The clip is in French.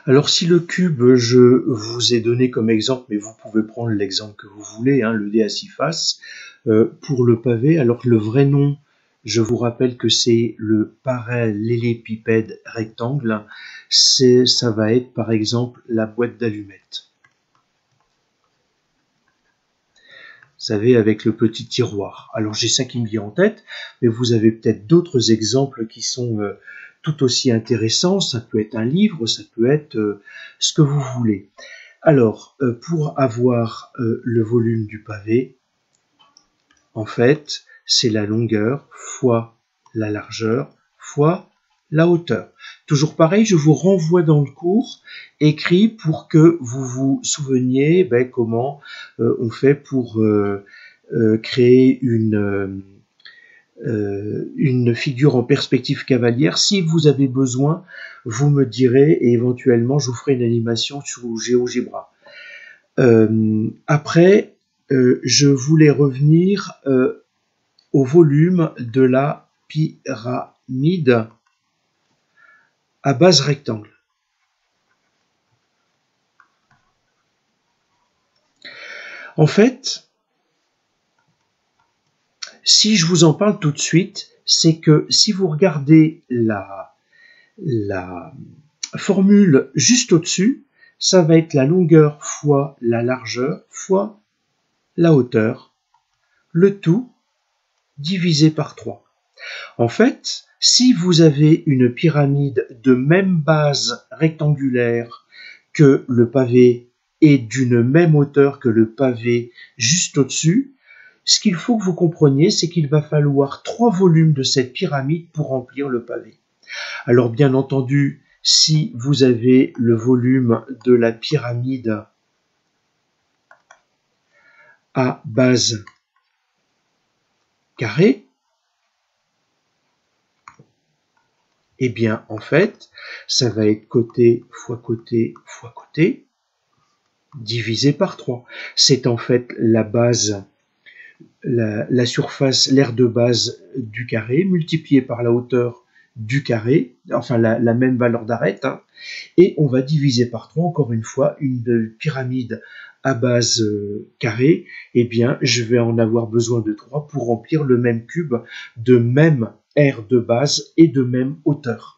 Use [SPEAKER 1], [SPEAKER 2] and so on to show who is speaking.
[SPEAKER 1] Alors si le cube, je vous ai donné comme exemple, mais vous pouvez prendre l'exemple que vous voulez, hein, le dé à 6 faces, pour le pavé, alors que le vrai nom, je vous rappelle que c'est le parallélépipède rectangle, ça va être par exemple la boîte d'allumettes. Vous savez, avec le petit tiroir. Alors j'ai ça qui me vient en tête, mais vous avez peut-être d'autres exemples qui sont tout aussi intéressants. Ça peut être un livre, ça peut être ce que vous voulez. Alors, pour avoir le volume du pavé, en fait, c'est la longueur fois la largeur fois la hauteur. Toujours pareil, je vous renvoie dans le cours écrit pour que vous vous souveniez comment on fait pour créer une figure en perspective cavalière. Si vous avez besoin, vous me direz et éventuellement je vous ferai une animation sur GeoGebra. Après, je voulais revenir au volume de la pyramide à base rectangle. En fait, si je vous en parle tout de suite, c'est que si vous regardez la formule juste au-dessus, ça va être la longueur fois la largeur fois la hauteur, le tout divisé par 3. En fait, si vous avez une pyramide de même base rectangulaire que le pavé et d'une même hauteur que le pavé juste au-dessus, ce qu'il faut que vous compreniez, c'est qu'il va falloir 3 volumes de cette pyramide pour remplir le pavé. Alors bien entendu, si vous avez le volume de la pyramide à base carrée, eh bien en fait, ça va être côté fois côté fois côté, divisé par 3. C'est en fait la base, la surface, l'aire de base du carré, multiplié par la hauteur du carré, enfin la même valeur d'arête, hein, et on va diviser par 3, encore une fois, une pyramide à base carrée, eh bien, je vais en avoir besoin de 3 pour remplir le même cube de même aire de base et de même hauteur.